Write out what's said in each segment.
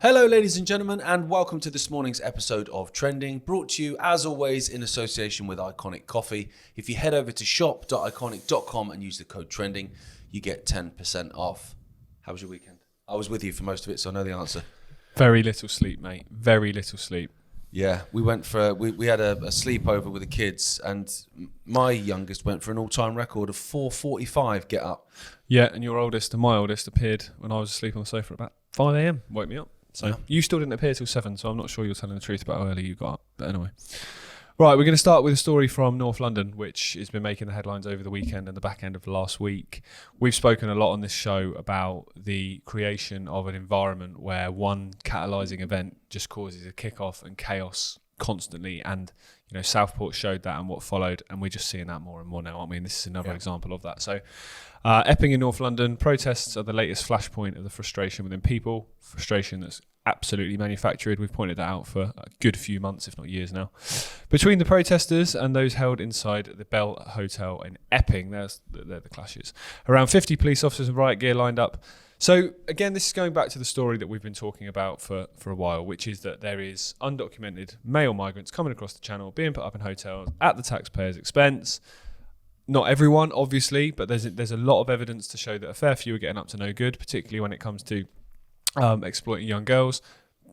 Hello, ladies and gentlemen, and welcome to this morning's episode of Trending, brought to you, as always, in association with Iconic Coffee. If you head over to shop.iconic.com and use the code TRENDING, you get 10% off. How was your weekend? I was with you for most of it, so I know the answer. Very little sleep, mate. Very little sleep. Yeah, we went for we had a sleepover with the kids, and my youngest went for an all-time record of 4:45 get up. Yeah, and your oldest and my oldest appeared when I was asleep on the sofa at about 5 a.m. Woke me up. So yeah. You still didn't appear till 7, so I'm not sure you're telling the truth about how early you got up. But anyway. Right, we're going to start with a story from North London, which has been making the headlines over the weekend and the back end of last week. We've spoken a lot on this show about the creation of an environment where one catalysing event just causes a kick-off and chaos constantly, and Southport showed that and what followed, and we're just seeing that more and more now, aren't we? And this is another example of that. So Epping in North London, protests are the latest flashpoint of the frustration within people, frustration that's absolutely manufactured. We've pointed that out for a good few months, if not years now. Between the protesters and those held inside the Bell Hotel in Epping, they're the clashes. Around 50 police officers in riot gear lined up. So again, this is going back to the story that we've been talking about for a while, which is that there is undocumented male migrants coming across the channel, being put up in hotels at the taxpayers' expense. Not everyone, obviously, but there's a lot of evidence to show that a fair few are getting up to no good, particularly when it comes to exploiting young girls.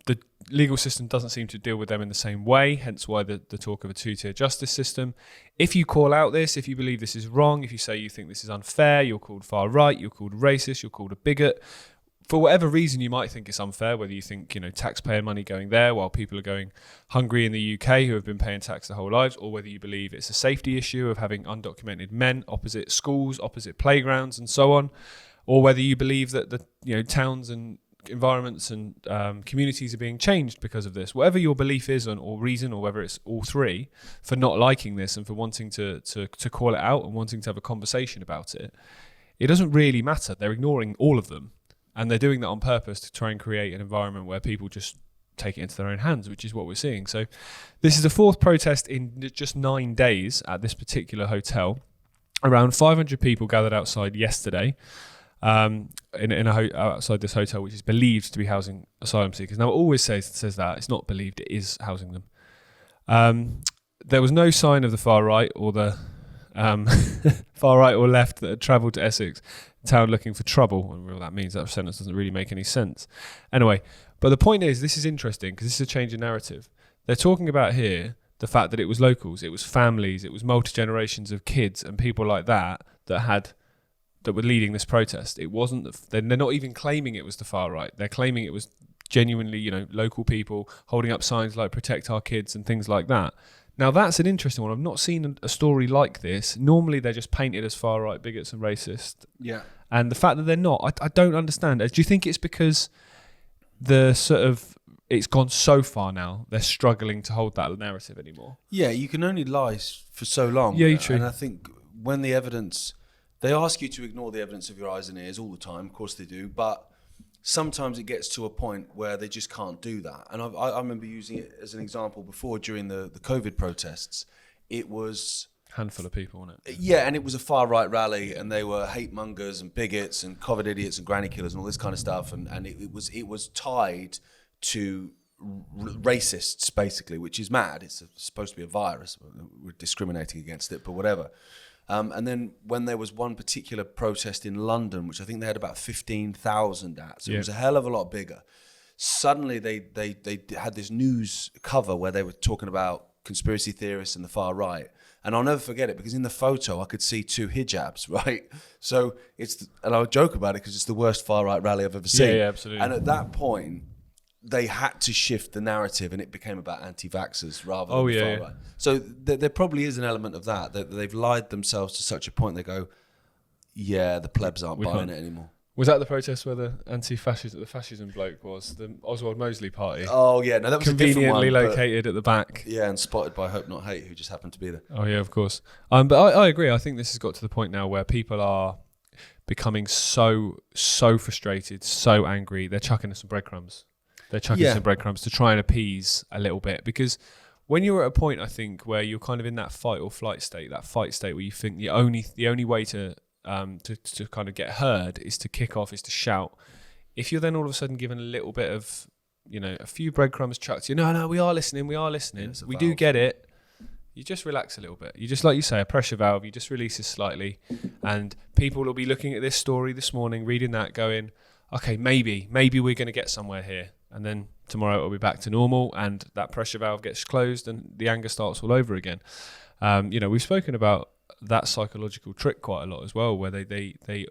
The legal system doesn't seem to deal with them in the same way, hence why the talk of a two-tier justice system. If you call out this, if you believe this is wrong, if you say you think this is unfair, you're called far right, you're called racist, you're called a bigot. For whatever reason you might think it's unfair, whether you think taxpayer money going there while people are going hungry in the UK who have been paying tax their whole lives, or whether you believe it's a safety issue of having undocumented men opposite schools, opposite playgrounds and so on, or whether you believe that the towns and environments and communities are being changed because of this. Whatever your belief is or reason, or whether it's all three, for not liking this and for wanting to call it out and wanting to have a conversation about it, it doesn't really matter. They're ignoring all of them, and they're doing that on purpose to try and create an environment where people just take it into their own hands, which is what we're seeing. So this is the fourth protest in just 9 days at this particular hotel. Around 500 people gathered outside yesterday outside this hotel, which is believed to be housing asylum seekers. Now, it always says that. It's not believed, it is housing them. There was no sign of the far right or the far right or left that had travelled to Essex town looking for trouble. What that means, that sentence doesn't really make any sense. Anyway, but the point is, this is interesting because this is a change in narrative. They're talking about here the fact that it was locals, it was families, it was multi-generations of kids and people like that that were leading this protest. It wasn't. They're not even claiming it was the far right. They're claiming it was genuinely, local people holding up signs like "Protect our kids" and things like that. Now that's an interesting one. I've not seen a story like this. Normally they're just painted as far right bigots and racist. Yeah. And the fact that they're not, I don't understand. Do you think it's because it's gone so far now, they're struggling to hold that narrative anymore? Yeah, you can only lie for so long. Yeah, true. And I think when the evidence, they ask you to ignore the evidence of your eyes and ears all the time. Of course they do, but sometimes it gets to a point where they just can't do that. And I remember using it as an example before during the COVID protests. It was handful of people, wasn't it? Yeah, and it was a far right rally, and they were hate mongers and bigots and COVID idiots and granny killers and all this kind of stuff. And it was tied to racists basically, which is mad. It's supposed to be a virus. We're discriminating against it, but whatever. And then when there was one particular protest in London, which I think they had about 15,000 at, so it was a hell of a lot bigger. Suddenly they had this news cover where they were talking about conspiracy theorists and the far right. And I'll never forget it because in the photo I could see 2 hijabs, right? So and I would joke about it because it's the worst far right rally I've ever seen. Yeah, absolutely. And at that point, they had to shift the narrative and it became about anti-vaxxers rather than far right. So there probably is an element of that they've lied themselves to such a point they go, yeah, the plebs aren't buying it anymore. Was that the protest where the fascism bloke was? The Oswald Mosley party? Oh, yeah. No, that was conveniently a different one, located at the back. Yeah, and spotted by Hope Not Hate, who just happened to be there. Oh, yeah, of course. But I agree. I think this has got to the point now where people are becoming so frustrated, so angry, they're chucking us some breadcrumbs. They're chucking some breadcrumbs to try and appease a little bit, because when you're at a point, I think, where you're kind of in that fight or flight state, where you think the only way to kind of get heard is to kick off, is to shout. If you're then all of a sudden given a little bit of a few breadcrumbs chucked. No, we are listening. We do get it. You just relax a little bit. You just, like you say, a pressure valve. You just release it slightly, and people will be looking at this story this morning, reading that, going, okay, maybe we're going to get somewhere here, and then tomorrow it'll be back to normal, and that pressure valve gets closed, and the anger starts all over again. We've spoken about that psychological trick quite a lot as well, where they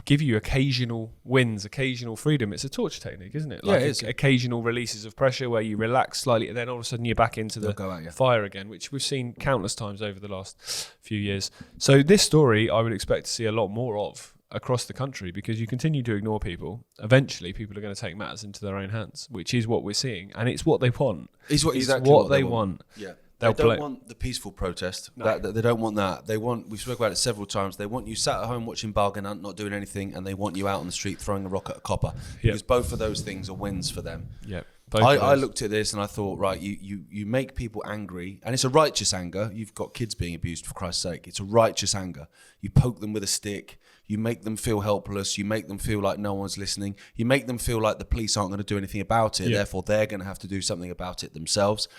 give you occasional wins, occasional freedom. It's a torture technique, isn't it? Like, it's occasional releases of pressure where you relax slightly, and then all of a sudden you're back into the fire again, which we've seen countless times over the last few years. So this story I would expect to see a lot more of across the country, because you continue to ignore people. Eventually people are going to take matters into their own hands, which is what we're seeing, and it's what they want. It's exactly what they want. Yeah. They don't want the peaceful protest. No. They don't want that. They want, we've spoken about it several times, they want you sat at home watching Bargain Hunt, not doing anything, and they want you out on the street throwing a rock at a copper. Because both of those things are wins for them. Yeah. I looked at this and I thought, right, you make people angry, and it's a righteous anger. You've got kids being abused, for Christ's sake. It's a righteous anger. You poke them with a stick. You make them feel helpless. You make them feel like no one's listening. You make them feel like the police aren't going to do anything about it. Therefore, they're going to have to do something about it themselves.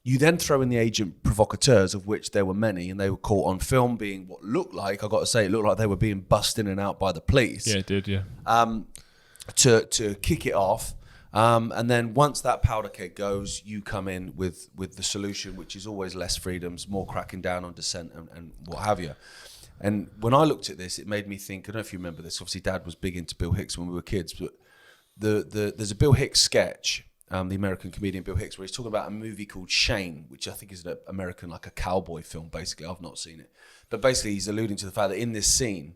You then throw in the agent provocateurs, of which there were many, and they were caught on film being what looked like, I've got to say, it looked like they were being bussed in and out by the police. Yeah, it did, yeah. To kick it off. And then once that powder keg goes, you come in with the solution, which is always less freedoms, more cracking down on dissent and what have you. And when I looked at this, it made me think, I don't know if you remember this, obviously Dad was big into Bill Hicks when we were kids, but there's a Bill Hicks sketch, the American comedian Bill Hicks, where he's talking about a movie called Shane, which I think is an American, like a cowboy film, basically. I've not seen it. But basically he's alluding to the fact that in this scene,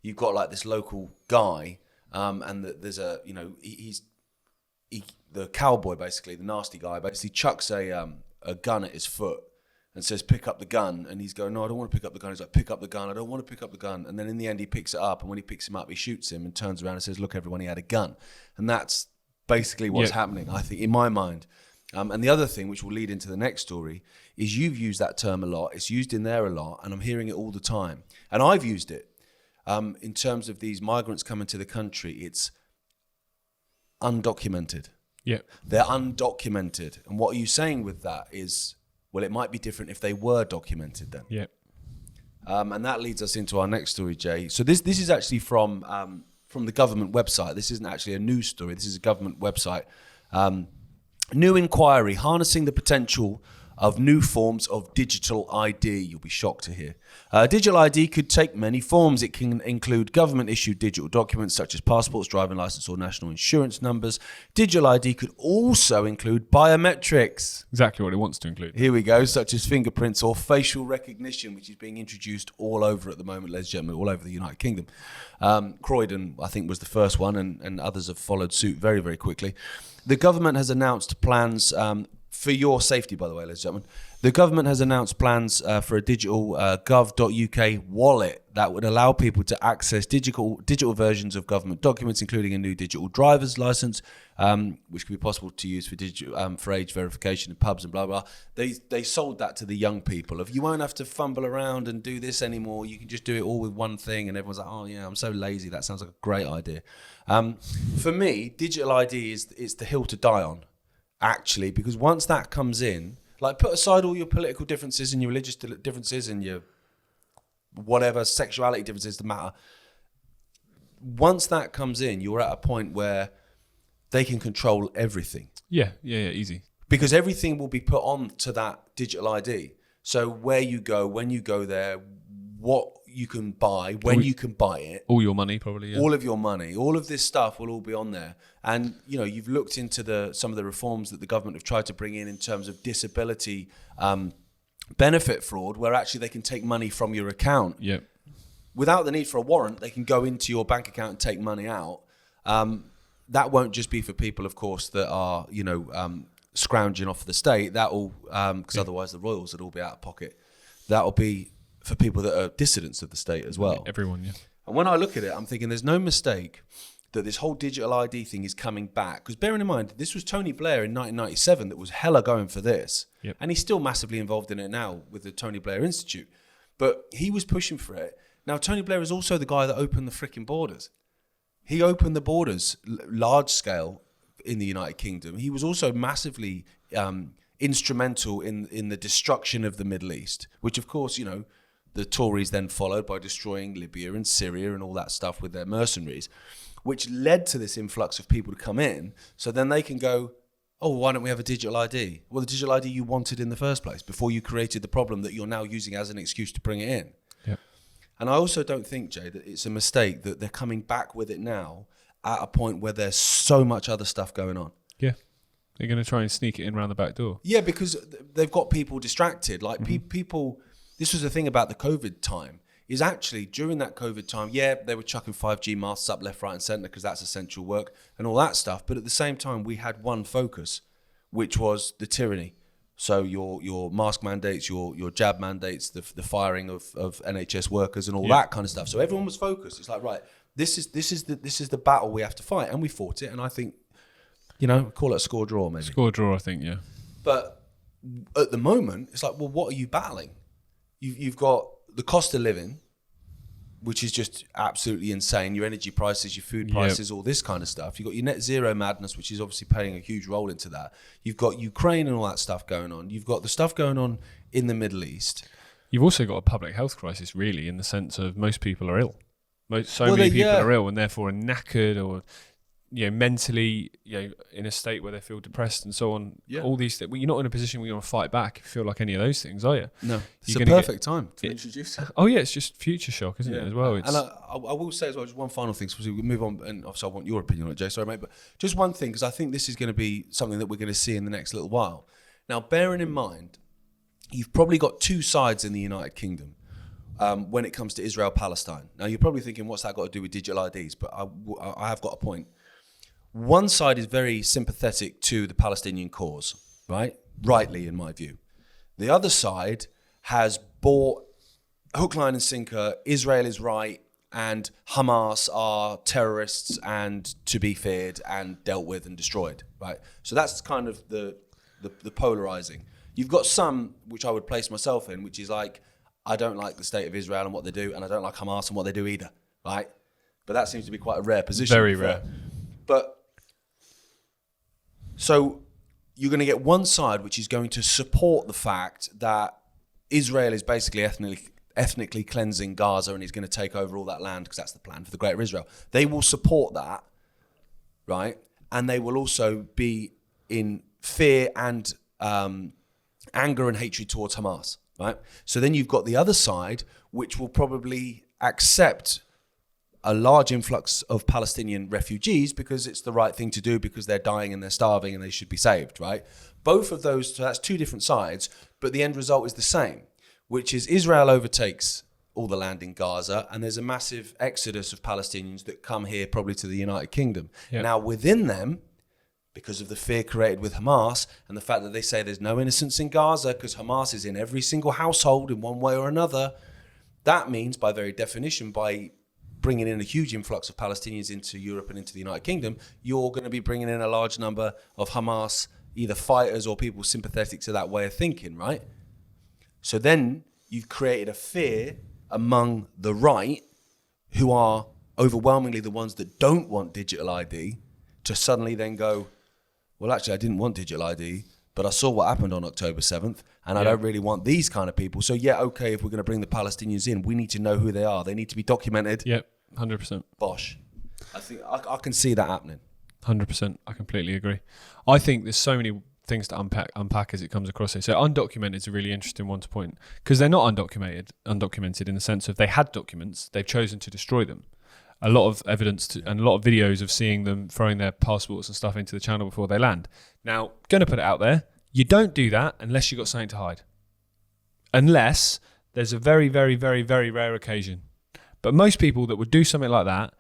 you've got like this local guy, and there's the cowboy, basically, the nasty guy, basically chucks a gun at his foot and says, pick up the gun. And he's going, no, I don't want to pick up the gun. He's like, pick up the gun. I don't want to pick up the gun. And then in the end, he picks it up. And when he picks him up, he shoots him and turns around and says, look, everyone, he had a gun. And that's basically what's happening, I think, in my mind. And the other thing, which will lead into the next story, is you've used that term a lot. It's used in there a lot. And I'm hearing it all the time. And I've used it in terms of these migrants coming to the country. It's undocumented. Yeah, they're undocumented. And what are you saying with that is, well, it might be different if they were documented then. Yeah. And that leads us into our next story, Jay. So this is actually from the government website. This isn't actually a news story. This is a government website. New inquiry, harnessing the potential of new forms of digital ID. You'll be shocked to hear. Digital ID could take many forms. It can include government-issued digital documents such as passports, driving license, or national insurance numbers. Digital ID could also include biometrics. Exactly what it wants to include. Here we go, such as fingerprints or facial recognition, which is being introduced all over at the moment, ladies and gentlemen, all over the United Kingdom. Croydon, I think, was the first one, and others have followed suit very, very quickly. The government has announced plans for your safety, by the way, ladies and gentlemen. The government has announced plans for a digital gov.uk wallet that would allow people to access digital versions of government documents, including a new digital driver's license, which could be possible to use for age verification in pubs and blah, blah. They sold that to the young people. Of, you won't have to fumble around and do this anymore. You can just do it all with one thing. And everyone's like, oh, yeah, I'm so lazy. That sounds like a great idea. For me, digital ID is the hill to die on. Actually, because once that comes in, like, put aside all your political differences and your religious differences and your whatever sexuality differences that matter. Once that comes in, you're at a point where they can control everything. Yeah, easy. Because everything will be put on to that digital ID. So where you go, when you go there, what you can buy, when you can buy it. All your money, probably. Yeah. All of your money. All of this stuff will all be on there. And, you know, you've looked into some of the reforms that the government have tried to bring in terms of disability benefit fraud, where actually they can take money from your account. Yeah. Without the need for a warrant, they can go into your bank account and take money out. That won't just be for people, of course, that are, you know, scrounging off the state. That will, because otherwise the royals would all be out of pocket. That will be for people that are dissidents of the state as well. Everyone, yeah. And when I look at it, I'm thinking there's no mistake that this whole digital ID thing is coming back. Because bearing in mind, this was Tony Blair in 1997 that was hella going for this. Yep. And he's still massively involved in it now with the Tony Blair Institute. But he was pushing for it. Now, Tony Blair is also the guy that opened the freaking borders. He opened the borders, large scale, in the United Kingdom, he was also massively instrumental in the destruction of the Middle East, which of course, you know, the Tories then followed by destroying Libya and Syria and all that stuff with their mercenaries, which led to this influx of people to come in. So then they can go, oh, why don't we have a digital ID? Well, the digital ID you wanted in the first place before you created the problem that you're now using as an excuse to bring it in. Yep. And I also don't think, Jay, that it's a mistake that they're coming back with it now at a point where there's so much other stuff going on. Yeah. They're going to try and sneak it in around the back door. Yeah, because they've got people distracted. Like people, this was the thing about the COVID time, is actually during that COVID time, yeah, they were chucking 5G masks up left, right and centre because that's essential work and all that stuff. But at the same time, we had one focus, which was the tyranny. So your mask mandates, your jab mandates, the firing of NHS workers and all that kind of stuff. So everyone was focused. It's like, right, this is the battle we have to fight, and we fought it. And I think, you know, call it a score draw maybe. Score draw, I think, yeah. But at the moment, it's like, well, what are you battling? You've got the cost of living, which is just absolutely insane. Your energy prices, your food prices, all this kind of stuff. You've got your net zero madness, which is obviously playing a huge role into that. You've got Ukraine and all that stuff going on. You've got the stuff going on in the Middle East. You've also got a public health crisis, really, in the sense of most people are ill. Many people are ill and therefore are knackered or, you know, mentally, you know, in a state where they feel depressed and so on. Yeah. All these things. Well, you're not in a position where you want to fight back if you feel like any of those things, are you? No. It's a perfect time to introduce it. Oh, yeah. It's just future shock, isn't it, as well? And I will say as well, just one final thing, so we move on, and obviously I want your opinion on it, Jay, sorry, mate, but just one thing, because I think this is going to be something that we're going to see in the next little while. Now, bearing in mind, you've probably got two sides in the United Kingdom when it comes to Israel-Palestine. Now, you're probably thinking, what's that got to do with digital IDs? But I have got a point. One side is very sympathetic to the Palestinian cause, right? Rightly, in my view. The other side has bought hook, line and sinker, Israel is right and Hamas are terrorists and to be feared and dealt with and destroyed, right? So that's kind of the polarizing. You've got some, which I would place myself in, which is like, I don't like the state of Israel and what they do, and I don't like Hamas and what they do either, right? But that seems to be quite a rare position. Very rare. But so you're going to get one side which is going to support the fact that Israel is basically ethnically cleansing Gaza and is going to take over all that land because that's the plan for the Greater Israel. They will support that, right? And they will also be in fear and anger and hatred towards Hamas, right? So then you've got the other side which will probably accept a large influx of Palestinian refugees because it's the right thing to do because they're dying and they're starving and they should be saved, right? Both of those, so that's two different sides, but the end result is the same, which is Israel overtakes all the land in Gaza and there's a massive exodus of Palestinians that come here probably to the United Kingdom. Yep. Now within them, because of the fear created with Hamas and the fact that they say there's no innocence in Gaza because Hamas is in every single household in one way or another, that means by very definition, by bringing in a huge influx of Palestinians into Europe and into the United Kingdom, you're going to be bringing in a large number of Hamas, either fighters or people sympathetic to that way of thinking, right? So then you've created a fear among the right, who are overwhelmingly the ones that don't want digital ID, to suddenly then go, well, actually, I didn't want digital ID, but I saw what happened on October 7th, and I don't really want these kind of people. So, yeah, okay, if we're going to bring the Palestinians in, we need to know who they are. They need to be documented. Yep, 100%. Bosh. I think I can see that happening. 100%. I completely agree. I think there's so many things to unpack as it comes across here. So undocumented is a really interesting one to point, because they're not undocumented in the sense of they had documents, they've chosen to destroy them. A lot of evidence and a lot of videos of seeing them throwing their passports and stuff into the channel before they land. Now, going to put it out there, you don't do that unless you've got something to hide. Unless there's a very, very, very, very rare occasion. But most people that would do something like that,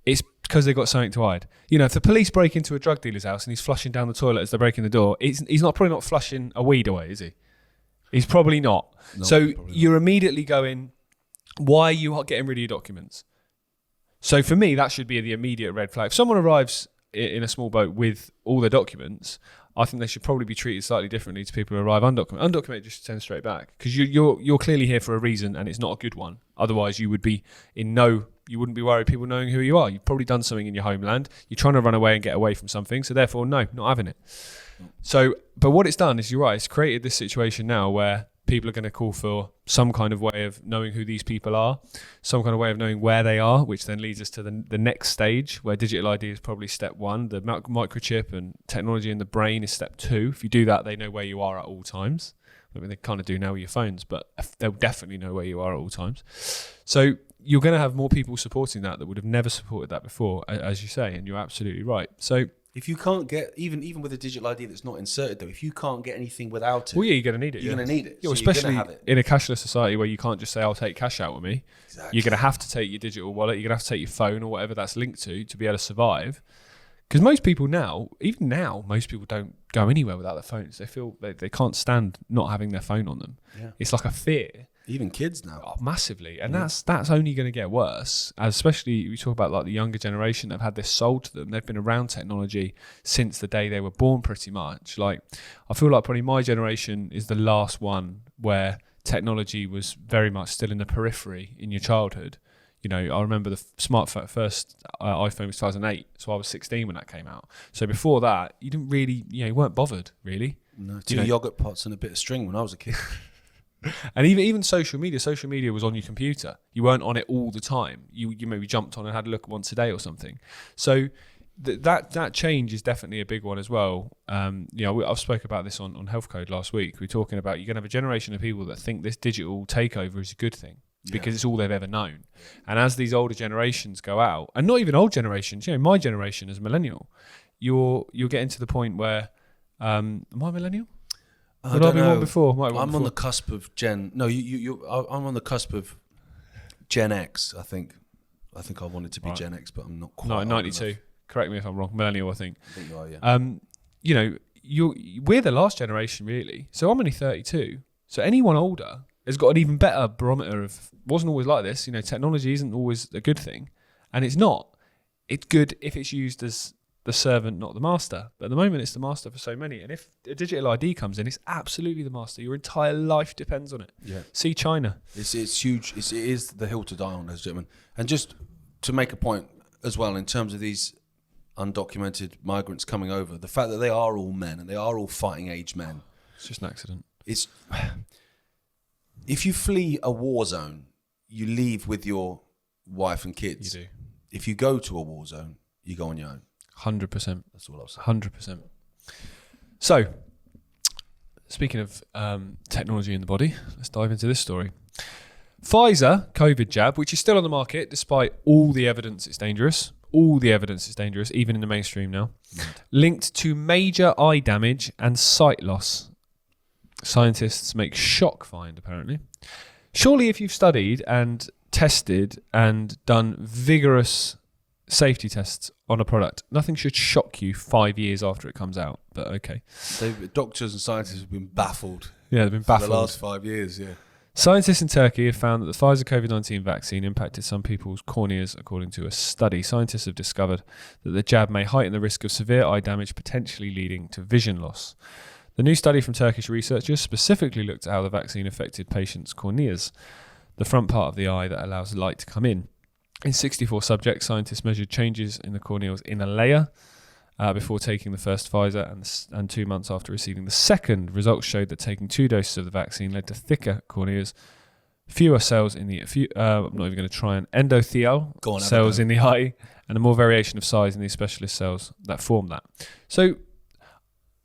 it's because they've got something to hide. You know, if the police break into a drug dealer's house and he's flushing down the toilet as they're breaking the door, he's probably not flushing a weed away, is he? He's probably not. No, so you're immediately going, why are you getting rid of your documents? So for me, that should be the immediate red flag. If someone arrives in a small boat with all their documents, I think they should probably be treated slightly differently to people who arrive undocumented. Undocumented just send straight back because you're clearly here for a reason and it's not a good one. Otherwise, you would be in no You wouldn't be worried people knowing who you are. You've probably done something in your homeland. You're trying to run away and get away from something. So therefore, no, not having it. So, but what it's done is, you're right, it's created this situation now where people are going to call for some kind of way of knowing who these people are, some kind of way of knowing where they are, which then leads us to the next stage, where digital ID is probably step one. The microchip and technology in the brain is step two. If you do that, they know where you are at all times. I mean, they kind of do now with your phones, but they'll definitely know where you are at all times. So you're going to have more people supporting that would have never supported that before, as you say, and you're absolutely right. So if you can't get, even with a digital ID that's not inserted though, if you can't get anything without it, well, yeah, you're going to need it. You're going to need it. Yeah, so especially have it. in a cashless society where you can't just say, I'll take cash out with me. Exactly. You're going to have to take your digital wallet. You're going to have to take your phone or whatever that's linked to be able to survive. Because most people now, even now, most people don't go anywhere without their phones. They feel they can't stand not having their phone on them. Yeah. It's like a fear. Even kids now. Oh, massively. And that's only going to get worse, especially we talk about like the younger generation that have had this sold to them. They've been around technology since the day they were born pretty much. Like, I feel like probably my generation is the last one where technology was very much still in the periphery in your childhood. You know, I remember the first iPhone was 2008, so I was 16 when that came out. So before that, you didn't really, you weren't bothered, really. No, two yogurt pots and a bit of string when I was a kid. And even social media was on your computer. You weren't on it all the time. You maybe jumped on and had a look once a day or something. So that change is definitely a big one as well. I've spoke about this on Health Code last week. We're talking about you're going to have a generation of people that think this digital takeover is a good thing. Because it's all they've ever known. And as these older generations go out, and not even old generations, my generation as millennial, you're getting to the point where, am I millennial? I don't know. One before? I'm on the cusp of Gen. No, I'm on the cusp of Gen X. I think I wanted to be Gen X, but I'm not quite. No, 92. Correct me if I'm wrong. Millennial, I think. I think you are. Yeah. We're the last generation, really. So I'm only 32. So anyone older has got an even better barometer of wasn't always like this. Technology isn't always a good thing, and it's not. It's good if it's used as the servant, not the master. But at the moment, it's the master for so many. And if a digital ID comes in, it's absolutely the master. Your entire life depends on it. Yeah. See China. It's huge. It is the hill to die on, ladies and gentlemen. And just to make a point as well, in terms of these undocumented migrants coming over, the fact that they are all men and they are all fighting age men. It's just an accident. If you flee a war zone, you leave with your wife and kids. You do. If you go to a war zone, you go on your own. 100%. That's all I'll say. 100%. So, speaking of technology in the body, let's dive into this story. Pfizer COVID jab, which is still on the market despite all the evidence it's dangerous. All the evidence is dangerous, even in the mainstream now. Linked to major eye damage and sight loss. Scientists make shock find, apparently. Surely if you've studied and tested and done vigorous safety tests on a product, nothing should shock you 5 years after it comes out, but okay. Doctors and scientists have been baffled. Yeah, they've been baffled. For the last 5 years, yeah. Scientists in Turkey have found that the Pfizer COVID-19 vaccine impacted some people's corneas, according to a study. Scientists have discovered that the jab may heighten the risk of severe eye damage, potentially leading to vision loss. The new study from Turkish researchers specifically looked at how the vaccine affected patients' corneas, the front part of the eye that allows light to come in. In 64 subjects, scientists measured changes in the corneal's inner layer before taking the first Pfizer and 2 months after receiving the second. Results showed that taking 2 doses of the vaccine led to thicker corneas, fewer cells in the I'm not even going to try and endothelial cells in the eye, and a more variation of size in the specialist cells that form that. So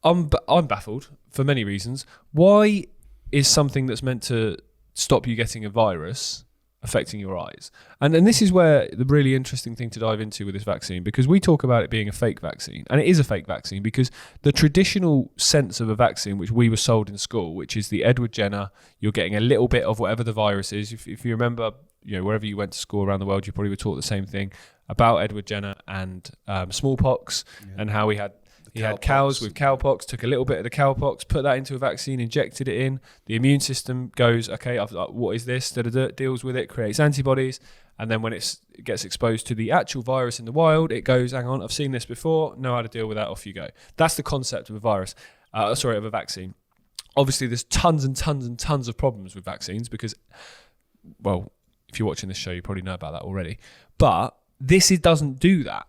I'm baffled for many reasons. Why is something that's meant to stop you getting a virus affecting your eyes? And this is where the really interesting thing to dive into with this vaccine, because we talk about it being a fake vaccine, and it is a fake vaccine because the traditional sense of a vaccine, which we were sold in school, which is the Edward Jenner, you're getting a little bit of whatever the virus is. If you remember, wherever you went to school around the world, you probably were taught the same thing about Edward Jenner and smallpox, and how he had cows with cowpox, took a little bit of the cowpox, put that into a vaccine, injected it in. The immune system goes, okay, what is this? Deals with it, creates antibodies. And then when it gets exposed to the actual virus in the wild, it goes, hang on, I've seen this before, know how to deal with that, off you go. That's the concept of of a vaccine. Obviously, there's tons and tons and tons of problems with vaccines because, well, if you're watching this show, you probably know about that already. But doesn't do that.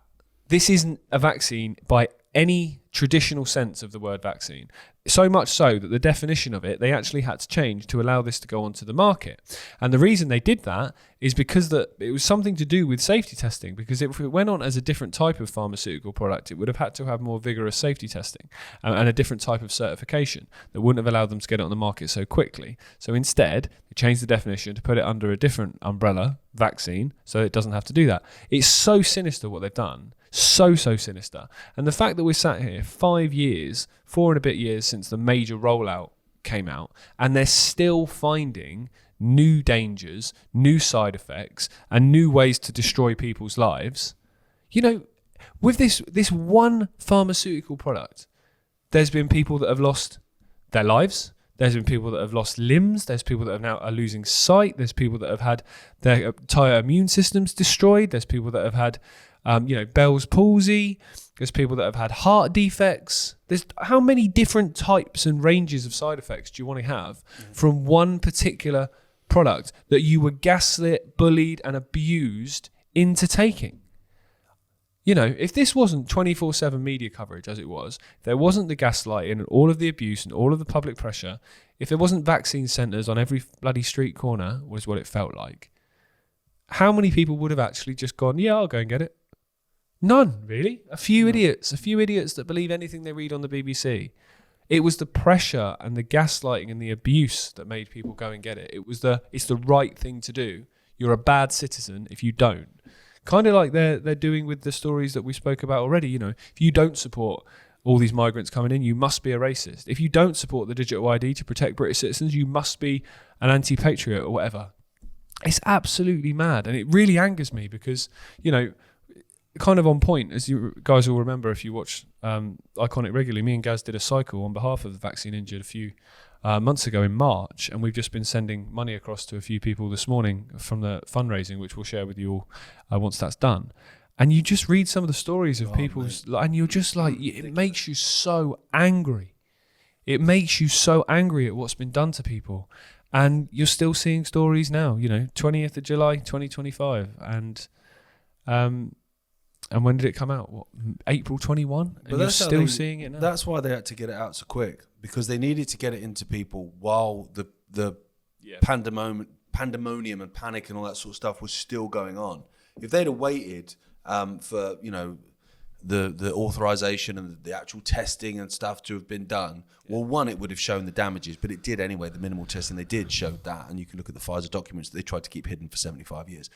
This isn't a vaccine by any traditional sense of the word vaccine. So much so that the definition of it, they actually had to change to allow this to go onto the market. And the reason they did that is because it was something to do with safety testing. Because if it went on as a different type of pharmaceutical product, it would have had to have more vigorous safety testing and a different type of certification that wouldn't have allowed them to get it on the market so quickly. So instead, they changed the definition to put it under a different umbrella, vaccine, so it doesn't have to do that. It's so sinister what they've done. So sinister. And the fact that we're sat here 4 and a bit years since the major rollout came out, and they're still finding new dangers, new side effects, and new ways to destroy people's lives. You know, with this one pharmaceutical product, there's been people that have lost their lives. There's been people that have lost limbs. There's people that are losing sight. There's people that have had their entire immune systems destroyed. There's people that have had Bell's palsy. There's people that have had heart defects. There's how many different types and ranges of side effects do you want to have from one particular product that you were gaslit, bullied, and abused into taking? You know, if this wasn't 24/7 media coverage as it was, if there wasn't the gaslighting and all of the abuse and all of the public pressure, if there wasn't vaccine centres on every bloody street corner, was what it felt like, how many people would have actually just gone, yeah, I'll go and get it? None, really. A few idiots that believe anything they read on the BBC. It was the pressure and the gaslighting and the abuse that made people go and get it. It's the right thing to do. You're a bad citizen if you don't. Kind of like they're doing with the stories that we spoke about already. You know, if you don't support all these migrants coming in, you must be a racist. If you don't support the digital ID to protect British citizens, you must be an anti-patriot or whatever. It's absolutely mad, and it really angers me because, you know, kind of on point, as you guys will remember if you watch Iconic regularly, me and Gaz did a cycle on behalf of the vaccine injured a few months ago in March, and we've just been sending money across to a few people this morning from the fundraising, which we'll share with you all once that's done. And you just read some of the stories of people's, and you're just like, it makes you so angry. It makes you so angry at what's been done to people. And you're still seeing stories now, you know, 20th of July, 2025. And when did it come out? What, April 21? And you're still seeing it now. That's why they had to get it out so quick, because they needed to get it into people while the pandemonium and panic and all that sort of stuff was still going on. If they'd have waited for, you know, the authorization and the actual testing and stuff to have been done, well, one, it would have shown the damages, but it did anyway. The minimal testing they did showed that, and you can look at the Pfizer documents that they tried to keep hidden for 75 years.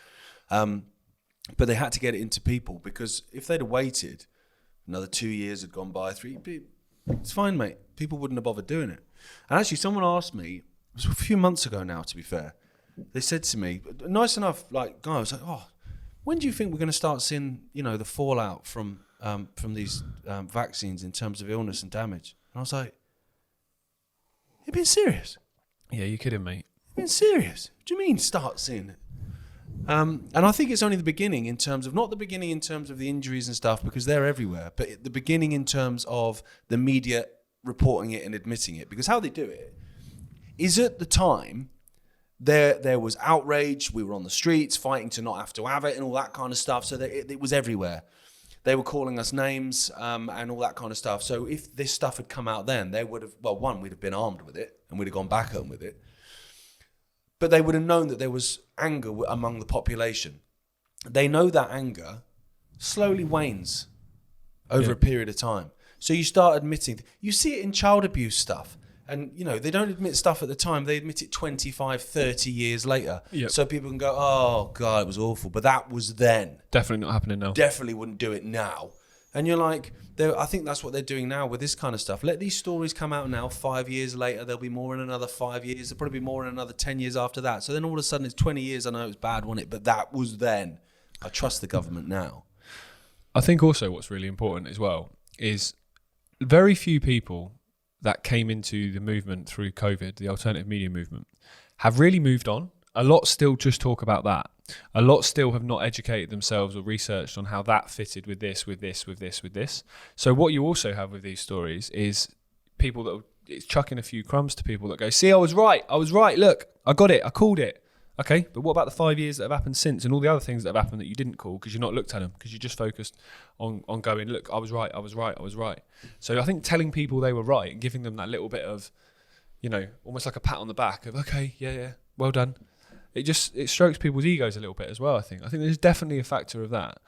But they had to get it into people, because if they'd have waited, another 2 years had gone by, it's fine, mate. People wouldn't have bothered doing it. And actually, someone asked me, it was a few months ago now, to be fair, they said to me, nice enough, like, guy, I was like, oh, when do you think we're going to start seeing, you know, the fallout from these vaccines in terms of illness and damage? And I was like, you're being serious? Yeah, you're kidding, mate. You're being serious? What do you mean start seeing it? And I think it's only the beginning in terms of, not the beginning in terms of the injuries and stuff, because they're everywhere, but the beginning in terms of the media reporting it and admitting it. Because how they do it is, at the time, there was outrage. We were on the streets fighting to not have to have it and all that kind of stuff. So it was everywhere. They were calling us names and all that kind of stuff. So if this stuff had come out then, they would have, well, one, we'd have been armed with it and we'd have gone back home with it. But they would have known that there was anger among the population. They know that anger slowly wanes over a period of time. So you start admitting, you see it in child abuse stuff. And, you know, they don't admit stuff at the time. They admit it 25, 30 years later. Yep. So people can go, oh, God, it was awful. But that was then. Definitely not happening now. Definitely wouldn't do it now. And you're like, I think that's what they're doing now with this kind of stuff. Let these stories come out now. 5 years later, there'll be more in another 5 years. There'll probably be more in another 10 years after that. So then all of a sudden it's 20 years. I know it was bad, wasn't it? But that was then. I trust the government now. I think also what's really important as well is very few people that came into the movement through COVID, the alternative media movement, have really moved on. A lot still just talk about that. A lot still have not educated themselves or researched on how that fitted with this, with this, with this, with this. So what you also have with these stories is people that it's chucking a few crumbs to people that go, see, I was right, look, I got it, I called it. Okay, but what about the 5 years that have happened since and all the other things that have happened that you didn't call because you've not looked at them, because you just focused on going, look, I was right. So I think telling people they were right and giving them that little bit of, almost like a pat on the back of, okay, yeah, well done. It strokes people's egos a little bit as well, I think. I think there's definitely a factor of that.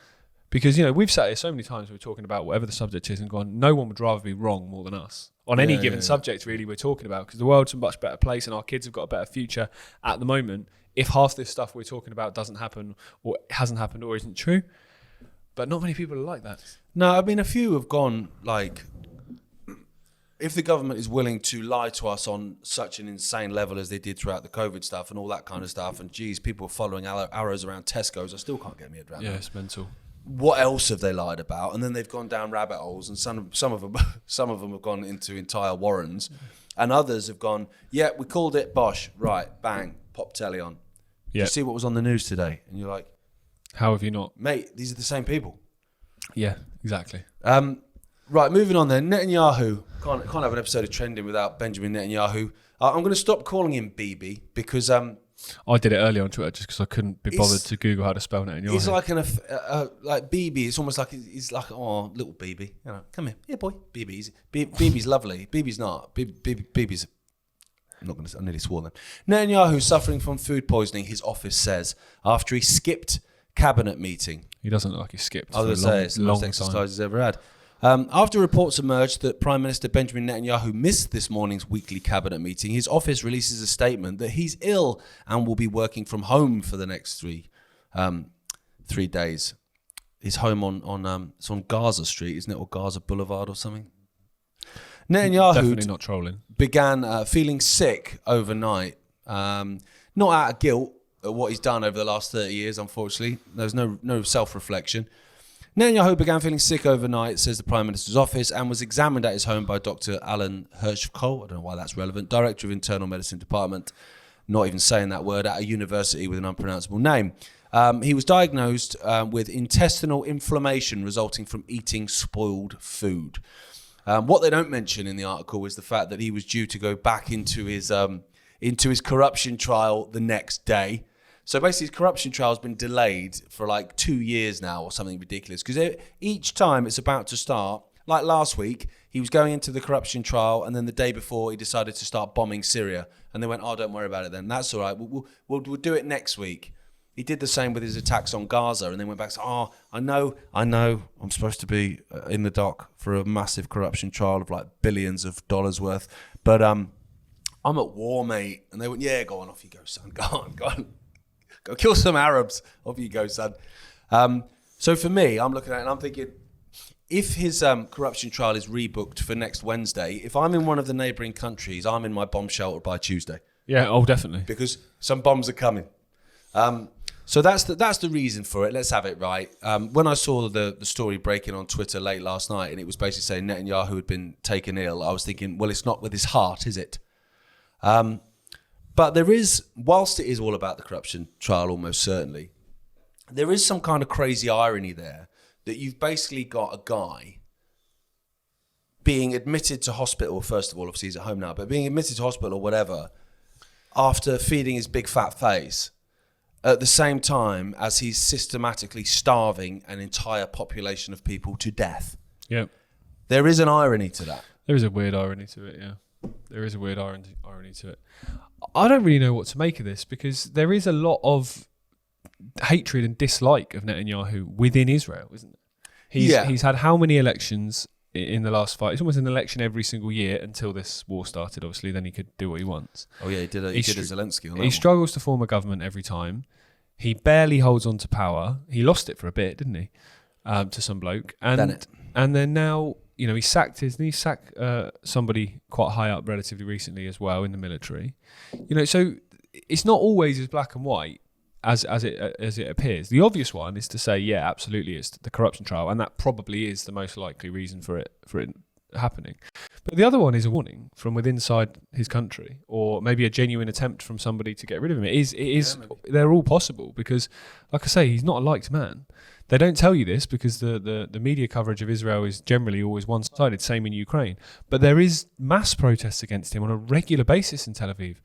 Because, we've sat here so many times we're talking about whatever the subject is and gone, no one would rather be wrong more than us. On any given subject, really, we're talking about. Because the world's a much better place and our kids have got a better future at the moment if half this stuff we're talking about doesn't happen or hasn't happened or isn't true. But not many people are like that. No, I mean, a few have gone, like, if the government is willing to lie to us on such an insane level as they did throughout the COVID stuff and all that kind of stuff, and geez, people are following arrows around Tesco's, I still can't get my head around that. Yeah, it's mental. What else have they lied about? And then they've gone down rabbit holes, and some of them have gone into entire warrens, and others have gone, yeah, we called it, bosh, right, bang, pop telly on. Did you see what was on the news today? And you're like, how have you not? Mate, these are the same people. Yeah, exactly. Right, moving on then. Netanyahu. Can't have an episode of Trending without Benjamin Netanyahu. I'm going to stop calling him BB because... I did it earlier on Twitter just because I couldn't be bothered to Google how to spell Netanyahu. He's like like BB. It's almost like he's like, oh, little BB. Come here. Yeah, boy. BB's lovely. BB's not. BB's... I'm not going to... I nearly swore then. Netanyahu suffering from food poisoning, his office says, after he skipped cabinet meeting. He doesn't look like he skipped. I was going to say, it's the most exercise he's ever had. After reports emerged that Prime Minister Benjamin Netanyahu missed this morning's weekly cabinet meeting, his office releases a statement that he's ill and will be working from home for the next 3 days. His home it's on Gaza Street, isn't it, or Gaza Boulevard or something? Netanyahu definitely not trolling. Began feeling sick overnight, not out of guilt at what he's done over the last 30 years. Unfortunately, there's no self-reflection. Netanyahu began feeling sick overnight, says the Prime Minister's office, and was examined at his home by Dr. Alan Hirschkohl, I don't know why that's relevant, Director of Internal Medicine Department, not even saying that word, at a university with an unpronounceable name. He was diagnosed with intestinal inflammation resulting from eating spoiled food. What they don't mention in the article is the fact that he was due to go back into his corruption trial the next day. So basically, his corruption trial has been delayed for like 2 years now or something ridiculous. Because each time it's about to start, like last week, he was going into the corruption trial, and then the day before he decided to start bombing Syria. And they went, oh, don't worry about it then. That's all right. We'll do it next week. He did the same with his attacks on Gaza, and then went back to, oh, I know, I'm supposed to be in the dock for a massive corruption trial of like billions of dollars worth. But I'm at war, mate. And they went, yeah, go on, off you go, son. Go on. Go kill some Arabs. Off you go, son. So for me, I'm looking at it and I'm thinking, if his corruption trial is rebooked for next Wednesday, if I'm in one of the neighbouring countries, I'm in my bomb shelter by Tuesday. Yeah, oh, definitely. Because some bombs are coming. So that's the reason for it. Let's have it right. When I saw the story breaking on Twitter late last night, and it was basically saying Netanyahu had been taken ill, I was thinking, well, it's not with his heart, is it? But there is, whilst it is all about the corruption trial, almost certainly, there is some kind of crazy irony there that you've basically got a guy being admitted to hospital, first of all, obviously he's at home now, but being admitted to hospital or whatever, after feeding his big fat face, at the same time as he's systematically starving an entire population of people to death. Yeah. There is an irony to that. There is a weird irony to it, yeah. There is a weird irony to it. I don't really know what to make of this because there is a lot of hatred and dislike of Netanyahu within Israel, isn't there? He's had how many elections in the last 5? It's almost an election every single year until this war started, obviously. Then he could do what he wants. Oh, yeah, he did a Zelensky on that He struggles to form a government every time. He barely holds on to power. He lost it for a bit, didn't he? To some bloke. And then now... he sacked somebody quite high up relatively recently as well in the military. So it's not always as black and white as it appears. The obvious one is to say, yeah, absolutely, it's the corruption trial, and that probably is the most likely reason for it happening. But the other one is a warning from within inside his country, or maybe a genuine attempt from somebody to get rid of him. It is. They're all possible because, like I say, he's not a liked man. They don't tell you this because the media coverage of Israel is generally always one-sided, same in Ukraine. But there is mass protests against him on a regular basis in Tel Aviv.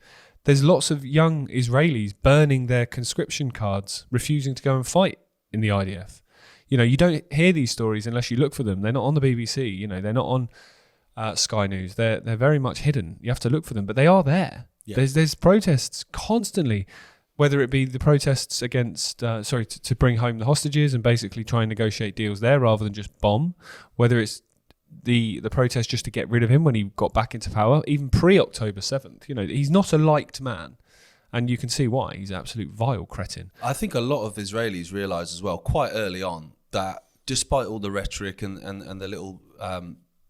There's lots of young Israelis burning their conscription cards, refusing to go and fight in the IDF. You know, you don't hear these stories unless you look for them. They're not on the BBC. You know, they're not on Sky News. They're very much hidden. You have to look for them, but they are there. Yeah. There's protests constantly, whether it be the protests against, to bring home the hostages and basically try and negotiate deals there rather than just bomb, whether it's the protest just to get rid of him when he got back into power, even pre-October 7th. You know, he's not a liked man. And you can see why. He's an absolute vile cretin. I think a lot of Israelis realise as well, quite early on, that despite all the rhetoric and the little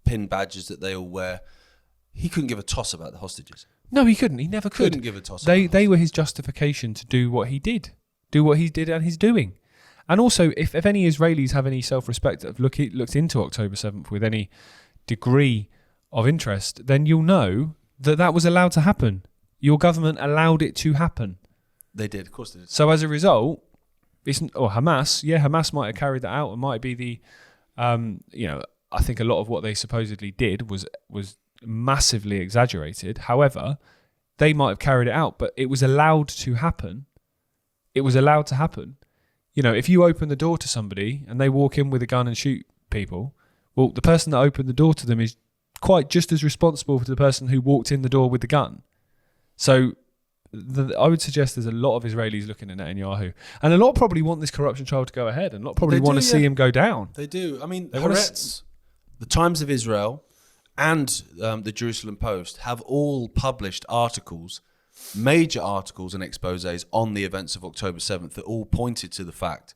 pin badges that they all wear, he couldn't give a toss about the hostages. No, he couldn't. He never could. Couldn't give a toss. They were his justification to do what he did. Do what he did and he's doing. And also, if any Israelis have any self-respect that have looked into October 7th with any degree of interest, then you'll know that was allowed to happen. Your government allowed it to happen. They did, of course they did. So as a result, Hamas might have carried that out and might be the, I think a lot of what they supposedly did was massively exaggerated. However, they might have carried it out, but it was allowed to happen. It was allowed to happen. You know, if you open the door to somebody and they walk in with a gun and shoot people, well, the person that opened the door to them is quite just as responsible for the person who walked in the door with the gun. So I would suggest there's a lot of Israelis looking at Netanyahu. And a lot probably want this corruption trial to go ahead, and a lot probably want to see him go down. They do. I mean, the Times of Israel and the Jerusalem Post have all published articles, major articles and exposés on the events of October 7th that all pointed to the fact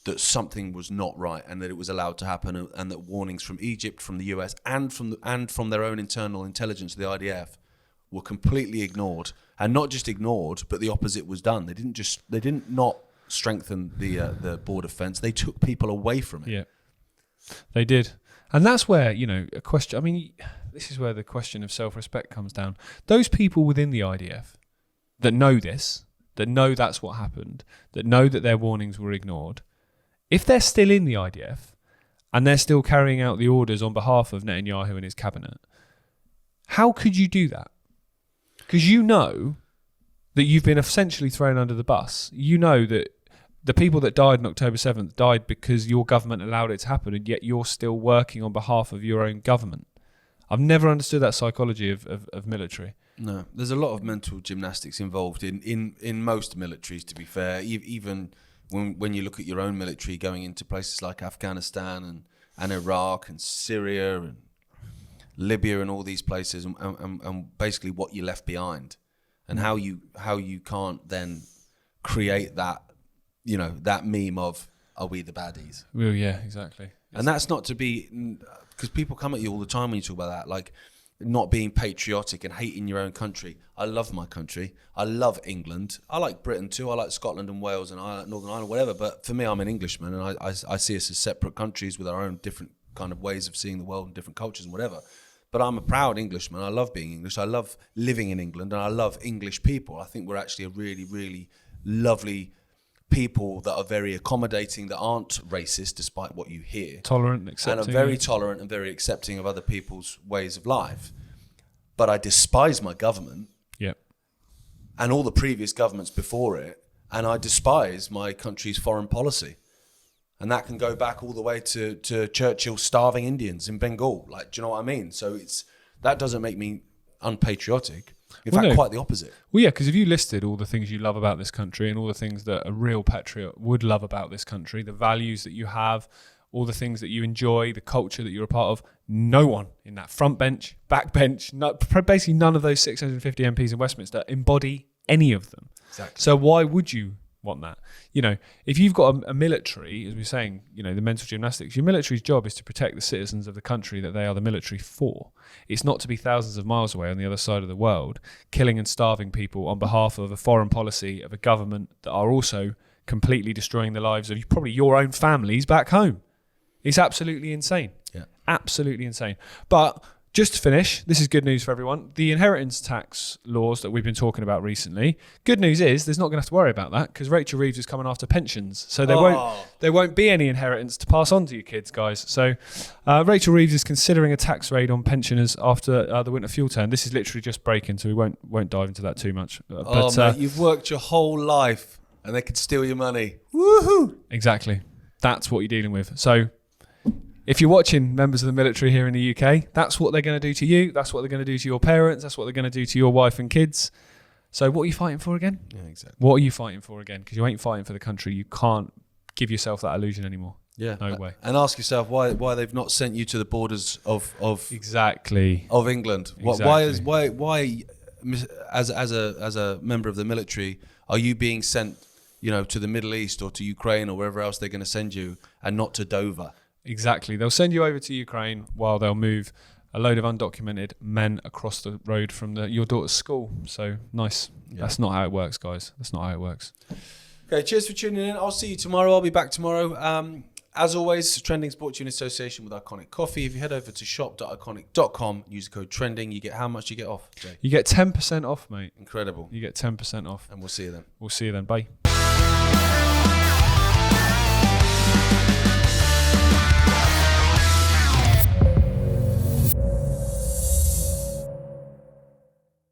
that something was not right and that it was allowed to happen, and that warnings from Egypt, from the US, and from their own internal intelligence, the IDF, were completely ignored. And not just ignored, but the opposite was done. They didn't not strengthen the border fence. They took people away from it. Yeah, they did. And that's where, a question, I mean, this is where the question of self-respect comes down. Those people within the IDF that know this, that know that's what happened, that know that their warnings were ignored, if they're still in the IDF and they're still carrying out the orders on behalf of Netanyahu and his cabinet, how could you do that? Because you know that you've been essentially thrown under the bus. You know that the people that died on October 7th died because your government allowed it to happen, and yet you're still working on behalf of your own government. I've never understood that psychology of military. No, there's a lot of mental gymnastics involved in most militaries, to be fair. Even when you look at your own military going into places like Afghanistan and Iraq and Syria and Libya and all these places, and basically what you left behind, and how you can't then create that, that meme of, are we the baddies? Well, yeah, exactly. And that's not to be, because people come at you all the time when you talk about that, like not being patriotic and hating your own country. I love my country. I love England. I like Britain too. I like Scotland and Wales and Northern Ireland, whatever. But for me, I'm an Englishman, and I see us as separate countries with our own different kind of ways of seeing the world and different cultures and whatever. But I'm a proud Englishman. I love being English. I love living in England, and I love English people. I think we're actually a really, really lovely people that are very accommodating, that aren't racist, despite what you hear. Tolerant, accepting. And are very tolerant and very accepting of other people's ways of life. But I despise my government. Yep. And all the previous governments before it. And I despise my country's foreign policy. And that can go back all the way to Churchill starving Indians in Bengal. Like, do you know what I mean? So that doesn't make me unpatriotic. In fact, quite the opposite. Well, yeah, because if you listed all the things you love about this country and all the things that a real patriot would love about this country, the values that you have, all the things that you enjoy, the culture that you're a part of, no one in that front bench, back bench, basically none of those 650 MPs in Westminster embody any of them. Exactly. So why would you want that? If you've got a military, as we're saying, the mental gymnastics, your military's job is to protect the citizens of the country that they are the military for. It's not to be thousands of miles away on the other side of the world, killing and starving people on behalf of a foreign policy of a government that are also completely destroying the lives of probably your own families back home. It's absolutely insane. Yeah. Absolutely insane. But Just to finish, this is good news for everyone. The inheritance tax laws that we've been talking about recently, good news is there's not going to have to worry about that because Rachel Reeves is coming after pensions. So there won't be any inheritance to pass on to your kids, guys. So Rachel Reeves is considering a tax raid on pensioners after the winter fuel turn. This is literally just breaking, so we won't dive into that too much. Mate, you've worked your whole life and they could steal your money. Woohoo! Exactly. That's what you're dealing with. So if you're watching members of the military here in the UK, that's what they're going to do to you. That's what they're going to do to your parents. That's what they're going to do to your wife and kids. So what are you fighting for again? Yeah, exactly. What are you fighting for again? Because you ain't fighting for the country. You can't give yourself that illusion anymore. Yeah. No way. And ask yourself why they've not sent you to the borders of exactly of England. Exactly. Why as a member of the military are you being sent, to the Middle East or to Ukraine or wherever else they're going to send you and not to Dover? Exactly. They'll send you over to Ukraine while they'll move a load of undocumented men across the road from your daughter's school. So nice. Yeah. That's not how it works, guys. That's not how it works. Okay, cheers for tuning in. I'll see you tomorrow. I'll be back tomorrow. As always, Trending's brought to you in association with Iconic Coffee. If you head over to shop.iconic.com, use the code TRENDING, you get how much you get off, Jay? You get 10% off, mate. Incredible. You get 10% off. And we'll see you then. We'll see you then. Bye.